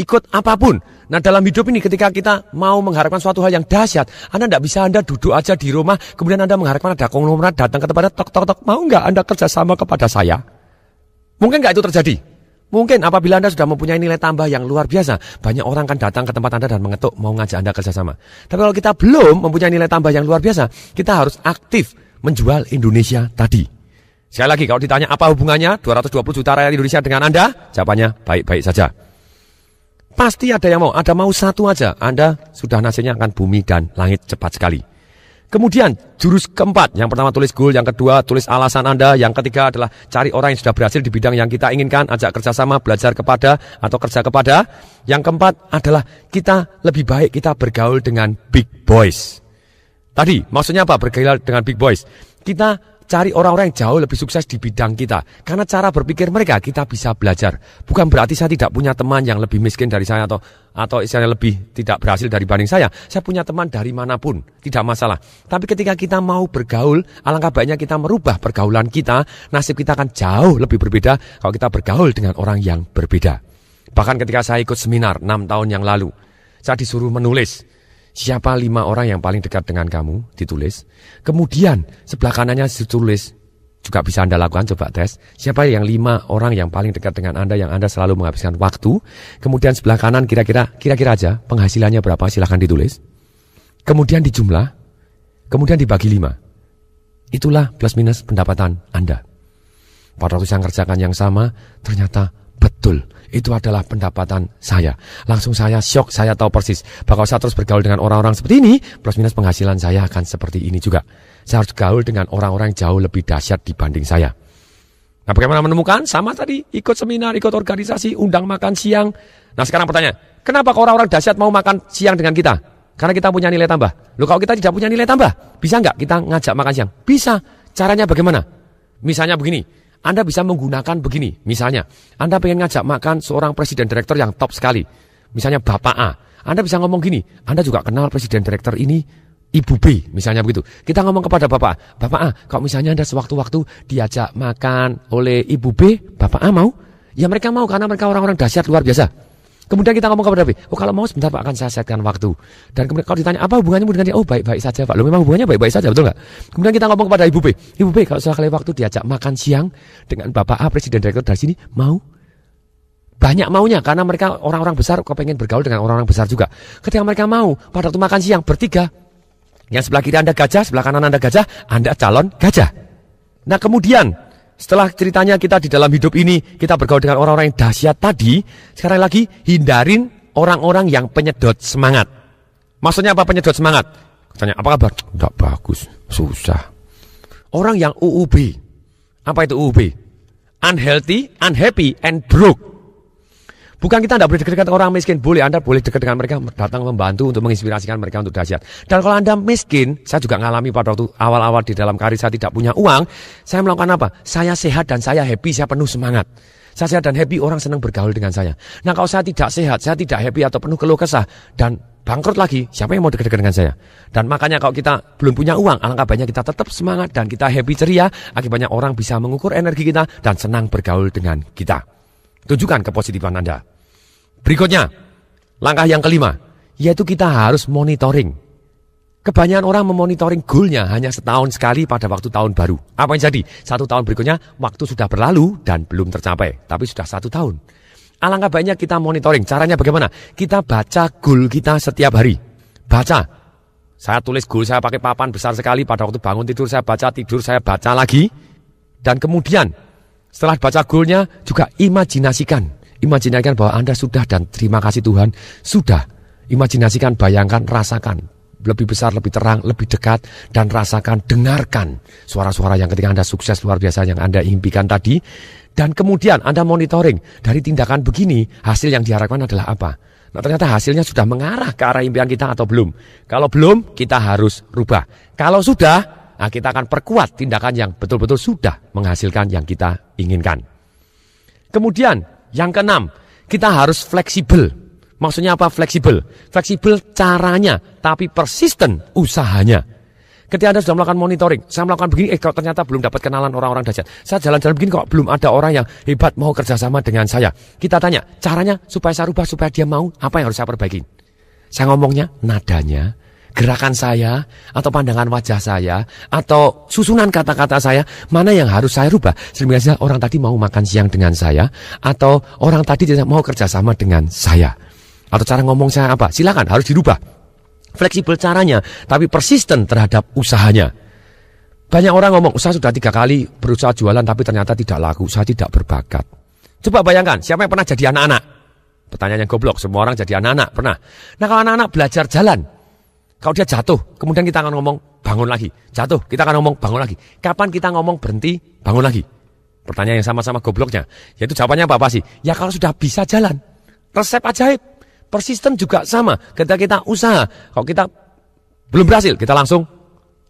ikut apapun. Nah dalam hidup ini ketika kita mau mengharapkan suatu hal yang dahsyat, Anda duduk aja di rumah, kemudian Anda mengharapkan ada konglomerat datang ke tempat tok, mau nggak Anda kerjasama kepada saya? Mungkin nggak itu terjadi? Mungkin apabila Anda sudah mempunyai nilai tambah yang luar biasa, banyak orang akan datang ke tempat Anda dan mengetuk mau ngajak Anda kerjasama. Tapi kalau kita belum mempunyai nilai tambah yang luar biasa, kita harus aktif menjual Indonesia tadi. Sekali lagi, kalau ditanya apa hubungannya 220 juta rakyat Indonesia dengan Anda, jawabannya baik-baik saja. Pasti ada yang mau, ada mau satu aja, Anda sudah nasibnya akan bumi dan langit cepat sekali. Kemudian jurus keempat, yang pertama tulis goal, yang kedua tulis alasan Anda, yang ketiga adalah cari orang yang sudah berhasil di bidang yang kita inginkan, ajak kerjasama, belajar kepada atau kerja kepada. Yang keempat adalah kita lebih baik kita bergaul dengan big boys. Tadi maksudnya apa bergaul dengan big boys? Kita cari orang-orang yang jauh lebih sukses di bidang kita. Karena cara berpikir mereka kita bisa belajar. Bukan berarti saya tidak punya teman yang lebih miskin dari saya atau istilahnya lebih tidak berhasil dibanding saya. Saya punya teman dari manapun, tidak masalah. Tapi ketika kita mau bergaul, alangkah baiknya kita merubah pergaulan kita. Nasib kita akan jauh lebih berbeda kalau kita bergaul dengan orang yang berbeda. Bahkan ketika saya ikut seminar 6 tahun yang lalu, saya disuruh menulis siapa 5 orang yang paling dekat dengan kamu, ditulis. Kemudian sebelah kanannya ditulis, juga bisa Anda lakukan, coba tes. Siapa yang 5 orang yang paling dekat dengan Anda, yang Anda selalu menghabiskan waktu. Kemudian sebelah kanan kira-kira aja penghasilannya berapa, silahkan ditulis. Kemudian dijumlah, kemudian dibagi 5. Itulah plus minus pendapatan Anda. Pada waktu saya kerjakan yang sama, ternyata betul. Itu adalah pendapatan saya. Langsung saya syok, saya tahu persis. Bahwa saya terus bergaul dengan orang-orang seperti ini, plus minus penghasilan saya akan seperti ini juga. Saya harus gaul dengan orang-orang yang jauh lebih dahsyat dibanding saya. Nah, bagaimana menemukan? Sama tadi, ikut seminar, ikut organisasi, undang makan siang. Nah, sekarang pertanyaan, kenapa orang-orang dahsyat mau makan siang dengan kita? Karena kita punya nilai tambah. Loh, kalau kita tidak punya nilai tambah, bisa nggak kita ngajak makan siang? Bisa. Caranya bagaimana? Misalnya begini. Anda bisa menggunakan begini, misalnya Anda pengen ngajak makan seorang presiden direktur yang top sekali, misalnya Bapak A. Anda bisa ngomong gini, Anda juga kenal presiden direktur ini, Ibu B, misalnya begitu. Kita ngomong kepada Bapak A, Bapak A, kalau misalnya Anda sewaktu-waktu diajak makan oleh Ibu B, Bapak A mau? Ya mereka mau karena mereka orang-orang dahsyat luar biasa. Kemudian kita ngomong kepada B, oh kalau mau sebentar Pak akan saya setkan waktu. Dan kemudian kalau ditanya apa hubungannya dengan dia, oh baik-baik saja Pak. Loh memang hubungannya baik-baik saja, betul nggak? Kemudian kita ngomong kepada Ibu B, Ibu B kalau sekali waktu diajak makan siang dengan Bapak A, presiden direktur dari sini, mau? Banyak maunya karena mereka orang-orang besar kepengen bergaul dengan orang-orang besar juga. Ketika mereka mau, pada waktu makan siang bertiga, yang sebelah kiri Anda gajah, sebelah kanan Anda gajah, Anda calon gajah. Nah kemudian, setelah ceritanya kita di dalam hidup ini, kita bergaul dengan orang-orang yang dahsyat tadi, sekarang lagi hindarin orang-orang yang penyedot semangat. Maksudnya apa penyedot semangat? Tanya, apa kabar? Tidak bagus, susah. Orang yang UUB, apa itu UUB? Unhealthy, unhappy, and broke. Bukan kita tidak boleh dekat dengan orang miskin, boleh Anda boleh dekat dengan mereka, datang membantu untuk menginspirasikan mereka untuk dahsyat. Dan kalau Anda miskin, saya juga ngalami pada waktu awal-awal di dalam karir saya tidak punya uang, saya melakukan apa? Saya sehat dan saya happy, saya penuh semangat. Saya sehat dan happy, orang senang bergaul dengan saya. Nah kalau saya tidak sehat, saya tidak happy atau penuh keluh kesah, dan bangkrut lagi, siapa yang mau dekat-dekat dengan saya? Dan makanya kalau kita belum punya uang, alangkah baiknya kita tetap semangat dan kita happy ceria, akibatnya orang bisa mengukur energi kita dan senang bergaul dengan kita. Tunjukkan kepositifan Anda. Berikutnya, langkah yang kelima, yaitu kita harus monitoring. Kebanyakan orang memonitoring goalnya hanya setahun sekali pada waktu tahun baru. Apa yang jadi? 1 tahun berikutnya, waktu sudah berlalu dan belum tercapai, tapi sudah 1 tahun. Alangkah baiknya kita monitoring. Caranya bagaimana? Kita baca goal kita setiap hari. Baca. Saya tulis goal saya pakai papan besar sekali, pada waktu bangun tidur saya baca, tidur saya baca lagi. Dan kemudian, setelah baca goalnya, juga imajinasikan. Imajinasikan bahwa Anda sudah dan terima kasih Tuhan, sudah. Imajinasikan, bayangkan, rasakan. Lebih besar, lebih terang, lebih dekat. Dan rasakan, dengarkan suara-suara yang ketika Anda sukses luar biasa yang Anda impikan tadi. Dan kemudian Anda monitoring. Dari tindakan begini, hasil yang diharapkan adalah apa? Nah ternyata hasilnya sudah mengarah ke arah impian kita atau belum. Kalau belum, kita harus rubah. Kalau sudah, nah kita akan perkuat tindakan yang betul-betul sudah menghasilkan yang kita inginkan. Kemudian, yang keenam, kita harus fleksibel. Maksudnya apa fleksibel? Fleksibel caranya, tapi persisten usahanya. Ketika Anda sudah melakukan monitoring, saya melakukan begini, kalau ternyata belum dapat kenalan orang-orang dahsyat. Saya jalan-jalan begini kok belum ada orang yang hebat mau kerjasama dengan saya. Kita tanya, caranya supaya saya rubah, supaya dia mau, apa yang harus saya perbaiki? Saya ngomongnya, nadanya, gerakan saya, atau pandangan wajah saya, atau susunan kata-kata saya, mana yang harus saya rubah? Sehingga orang tadi mau makan siang dengan saya, atau orang tadi mau kerjasama dengan saya. Atau cara ngomong saya apa? Silakan, harus dirubah. Fleksibel caranya, tapi persisten terhadap usahanya. Banyak orang ngomong, saya sudah 3 kali berusaha jualan, tapi ternyata tidak laku, saya tidak berbakat. Coba bayangkan, siapa yang pernah jadi anak-anak? Pertanyaan yang goblok, semua orang jadi anak-anak, pernah. Nah kalau anak-anak belajar jalan, kalau dia jatuh, kemudian kita akan ngomong bangun lagi. Jatuh, kita akan ngomong bangun lagi. Kapan kita ngomong berhenti, bangun lagi? Pertanyaan yang sama-sama gobloknya. Yaitu jawabannya apa sih? Ya kalau sudah bisa jalan. Resep ajaib. Persisten juga sama. Ketika kita usaha, kalau kita belum berhasil, kita langsung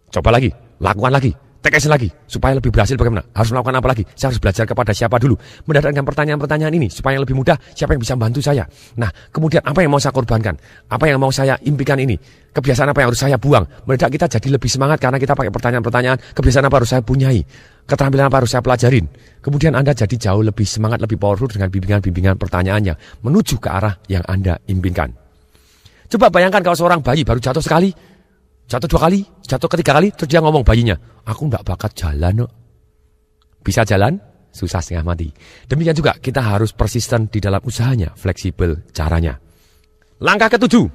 coba lagi, lakukan lagi. TKS lagi, supaya lebih berhasil bagaimana? Harus melakukan apa lagi? Saya harus belajar kepada siapa dulu? Mendatangkan pertanyaan-pertanyaan ini, supaya lebih mudah, siapa yang bisa membantu saya? Nah, kemudian apa yang mau saya korbankan? Apa yang mau saya impikan ini? Kebiasaan apa yang harus saya buang? Mendadak kita jadi lebih semangat karena kita pakai pertanyaan-pertanyaan, kebiasaan apa harus saya punyai? Keterampilan apa harus saya pelajarin? Kemudian Anda jadi jauh lebih semangat, lebih powerful dengan bimbingan-bimbingan pertanyaan yang menuju ke arah yang Anda impikan. Coba bayangkan kalau seorang bayi baru jatuh sekali, jatuh 2 kali, jatuh ketiga kali, terus dia ngomong bayinya, aku enggak bakat jalan. Bisa jalan? Susah setengah mati. Demikian juga kita harus persisten di dalam usahanya, fleksibel caranya. Langkah ketujuh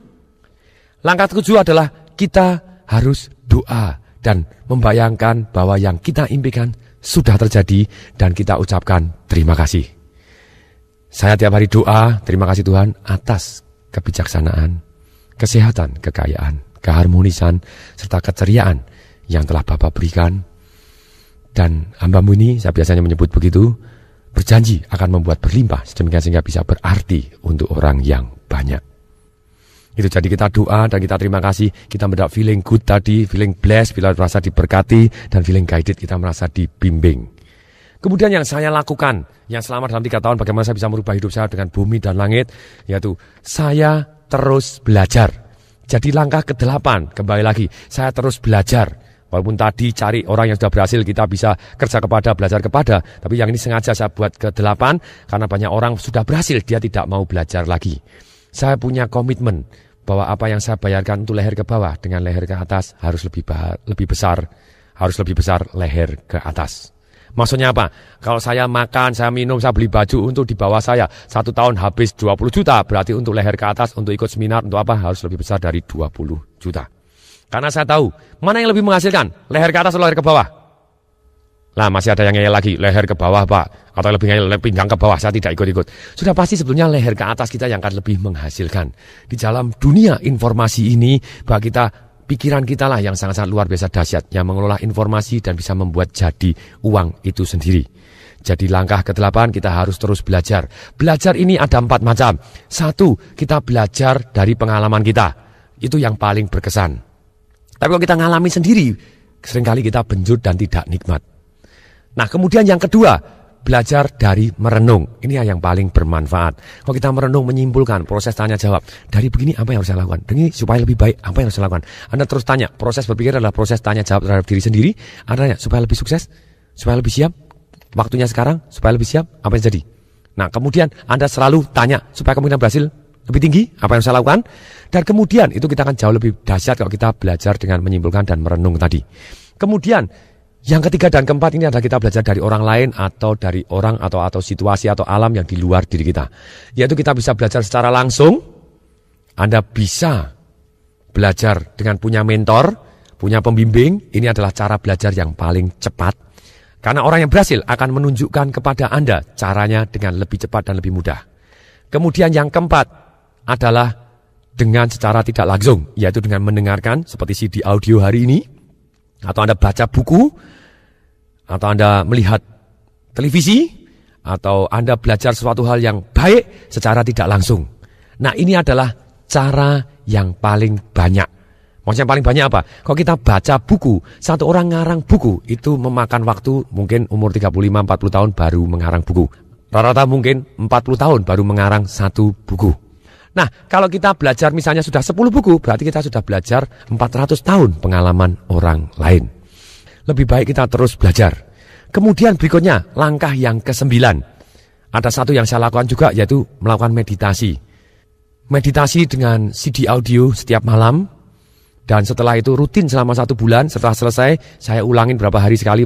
adalah kita harus doa dan membayangkan bahwa yang kita impikan sudah terjadi dan kita ucapkan terima kasih. Saya tiap hari doa, terima kasih Tuhan atas kebijaksanaan, kesehatan, kekayaan, keharmonisan, serta keceriaan yang telah Bapa berikan. Dan hamba-Mu ini, saya biasanya menyebut begitu, berjanji akan membuat berlimpah, sedemikian sehingga bisa berarti untuk orang yang banyak. Itu jadi kita doa dan kita terima kasih, kita mendapat feeling good tadi, feeling blessed, bila merasa diberkati, dan feeling guided, kita merasa dibimbing. Kemudian yang saya lakukan, yang selama dalam 3 tahun, bagaimana saya bisa merubah hidup saya dengan bumi dan langit, yaitu saya terus belajar. Jadi langkah ke-8, kembali lagi, saya terus belajar. Walaupun tadi cari orang yang sudah berhasil, kita bisa kerja kepada, belajar kepada. Tapi yang ini sengaja saya buat ke-8, karena banyak orang sudah berhasil, dia tidak mau belajar lagi. Saya punya komitmen bahwa apa yang saya bayarkan untuk leher ke bawah, dengan leher ke atas harus lebih besar, harus lebih besar leher ke atas. Maksudnya apa? Kalau saya makan, saya minum, saya beli baju untuk di bawah saya, 1 tahun habis 20 juta, berarti untuk leher ke atas, untuk ikut seminar, untuk apa? Harus lebih besar dari 20 juta. Karena saya tahu, mana yang lebih menghasilkan? Leher ke atas atau leher ke bawah? Lah masih ada yang ngeyel lagi, leher ke bawah Pak, atau lebih ngeyel pinggang ke bawah, saya tidak ikut-ikut. Sudah pasti sebetulnya leher ke atas kita yang akan lebih menghasilkan. Di dalam dunia informasi ini, bahwa kita, pikiran kita lah yang sangat-sangat luar biasa dahsyat, yang mengelola informasi dan bisa membuat jadi uang itu sendiri. Jadi langkah ke-8 kita harus terus belajar. Belajar ini ada 4 macam. 1, kita belajar dari pengalaman kita. Itu yang paling berkesan. Tapi kalau kita ngalami sendiri, seringkali kita benjut dan tidak nikmat. Nah kemudian yang kedua, belajar dari merenung. Ini yang paling bermanfaat. Kalau kita merenung, menyimpulkan proses tanya jawab. Dari begini apa yang harus saya lakukan? Ini supaya lebih baik, apa yang harus saya lakukan? Anda terus tanya. Proses berpikir adalah proses tanya jawab terhadap diri sendiri. Anda tanya, supaya lebih sukses? Supaya lebih siap? Waktunya sekarang? Supaya lebih siap? Apa yang jadi? Nah kemudian Anda selalu tanya, supaya kemungkinan berhasil lebih tinggi, apa yang harus saya lakukan? Dan kemudian itu kita akan jauh lebih dahsyat kalau kita belajar dengan menyimpulkan dan merenung tadi. Kemudian yang ketiga dan keempat ini adalah kita belajar dari orang lain atau dari orang atau situasi atau alam yang di luar diri kita. Yaitu kita bisa belajar secara langsung. Anda bisa belajar dengan punya mentor, punya pembimbing. Ini adalah cara belajar yang paling cepat. Karena orang yang berhasil akan menunjukkan kepada Anda caranya dengan lebih cepat dan lebih mudah. Kemudian yang keempat adalah dengan secara tidak langsung, yaitu dengan mendengarkan seperti CD audio hari ini, atau Anda baca buku, atau Anda melihat televisi, atau Anda belajar suatu hal yang baik secara tidak langsung. Nah ini adalah cara yang paling banyak. Maksudnya paling banyak apa? Kalau kita baca buku, satu orang ngarang buku, itu memakan waktu mungkin umur 35-40 tahun baru mengarang buku. Rata-rata mungkin 40 tahun baru mengarang 1 buku. Nah kalau kita belajar misalnya sudah 10 buku, berarti kita sudah belajar 400 tahun pengalaman orang lain. Lebih baik kita terus belajar. Kemudian berikutnya, langkah yang ke-9. Ada satu yang saya lakukan juga, yaitu melakukan meditasi. Meditasi dengan CD audio setiap malam. Dan setelah itu rutin selama 1 bulan. Setelah selesai, saya ulangin berapa hari sekali.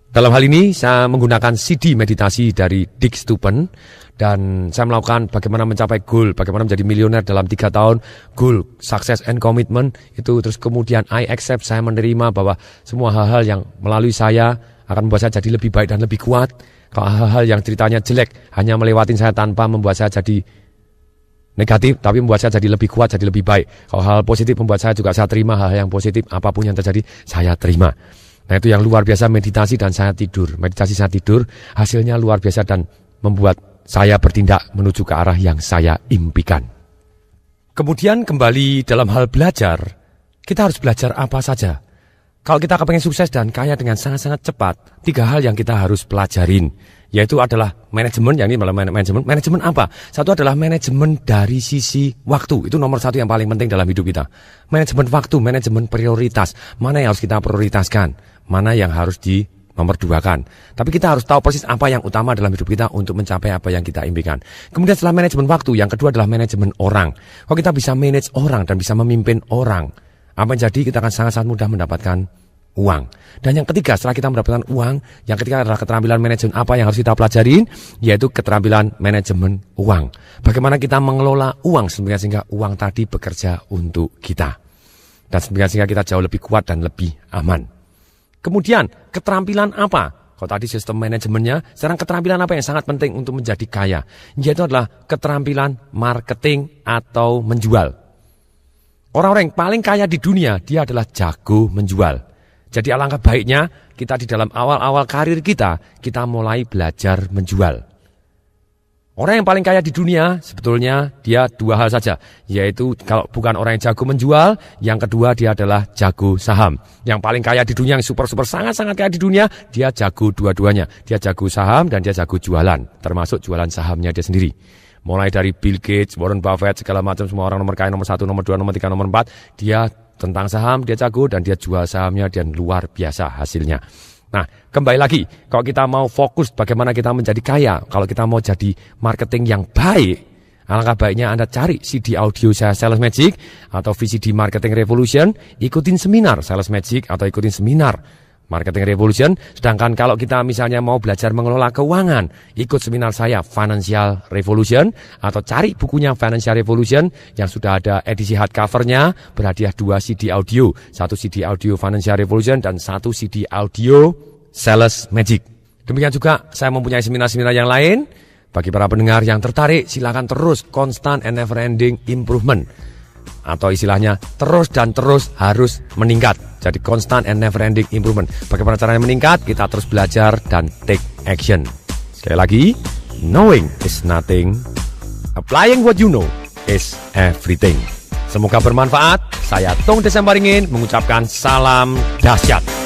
Dalam hal ini, saya menggunakan CD meditasi dari Dick Stupen. Dan saya melakukan bagaimana mencapai goal, bagaimana menjadi miliuner dalam 3 tahun, goal, success and commitment, itu terus kemudian I accept, saya menerima bahwa semua hal-hal yang melalui saya akan membuat saya jadi lebih baik dan lebih kuat. Kalau hal-hal yang ceritanya jelek, hanya melewatin saya tanpa membuat saya jadi negatif, tapi membuat saya jadi lebih kuat, jadi lebih baik. Kalau hal positif membuat saya juga saya terima, hal yang positif, apapun yang terjadi, saya terima. Nah itu yang luar biasa meditasi dan saya tidur. Meditasi saya tidur, hasilnya luar biasa dan membuat saya bertindak menuju ke arah yang saya impikan. Kemudian kembali dalam hal belajar, kita harus belajar apa saja. Kalau kita kepengen sukses dan kaya dengan sangat-sangat cepat, 3 hal yang kita harus pelajarin, yaitu adalah manajemen, yang ini malah manajemen apa? Satu adalah manajemen dari sisi waktu, itu nomor 1 yang paling penting dalam hidup kita. Manajemen waktu, manajemen prioritas, mana yang harus kita prioritaskan, mana yang harus di nomor 2kan. Tapi kita harus tahu persis apa yang utama dalam hidup kita untuk mencapai apa yang kita impikan. Kemudian setelah manajemen waktu, yang kedua adalah manajemen orang. Kalau kita bisa manage orang dan bisa memimpin orang, apa yang jadi kita akan sangat-sangat mudah mendapatkan uang. Dan yang ketiga, setelah kita mendapatkan uang, yang ketiga adalah keterampilan manajemen apa yang harus kita pelajarin, yaitu keterampilan manajemen uang. Bagaimana kita mengelola uang sehingga uang tadi bekerja untuk kita. Dan sehingga kita jauh lebih kuat dan lebih aman. Kemudian, keterampilan apa? Kalau tadi sistem manajemennya, sekarang keterampilan apa yang sangat penting untuk menjadi kaya? Yaitu adalah keterampilan marketing atau menjual. Orang-orang yang paling kaya di dunia, dia adalah jago menjual. Jadi alangkah baiknya kita di dalam awal-awal karir kita mulai belajar menjual. Orang yang paling kaya di dunia sebetulnya dia 2 hal saja. Yaitu kalau bukan orang yang jago menjual, yang kedua dia adalah jago saham. Yang paling kaya di dunia, yang super sangat-sangat kaya di dunia, dia jago dua-duanya. Dia jago saham dan dia jago jualan, termasuk jualan sahamnya dia sendiri. Mulai dari Bill Gates, Warren Buffett, segala macam, semua orang nomor kaya, nomor 1, nomor 2, nomor 3, nomor 4, dia tentang saham, dia jago dan dia jual sahamnya dan luar biasa hasilnya. Nah, kembali lagi, kalau kita mau fokus bagaimana kita menjadi kaya, kalau kita mau jadi marketing yang baik, alangkah baiknya Anda cari CD audio saya Sales Magic atau VCD Marketing Revolution, ikutin seminar Sales Magic atau ikutin seminar Marketing Revolution. Sedangkan kalau kita misalnya mau belajar mengelola keuangan, ikut seminar saya Financial Revolution atau cari bukunya Financial Revolution yang sudah ada edisi hardcovernya, berhadiah 2 CD audio, 1 CD audio Financial Revolution dan 1 CD audio Sales Magic. Demikian juga saya mempunyai seminar-seminar yang lain. Bagi para pendengar yang tertarik, silakan terus constant and never ending improvement. Atau istilahnya terus dan terus harus meningkat. Jadi constant and never ending improvement. Bagaimana caranya meningkat? Kita terus belajar dan take action. Sekali lagi, knowing is nothing, applying what you know is everything. Semoga bermanfaat. Saya Tung Desembaringin mengucapkan salam dahsyat.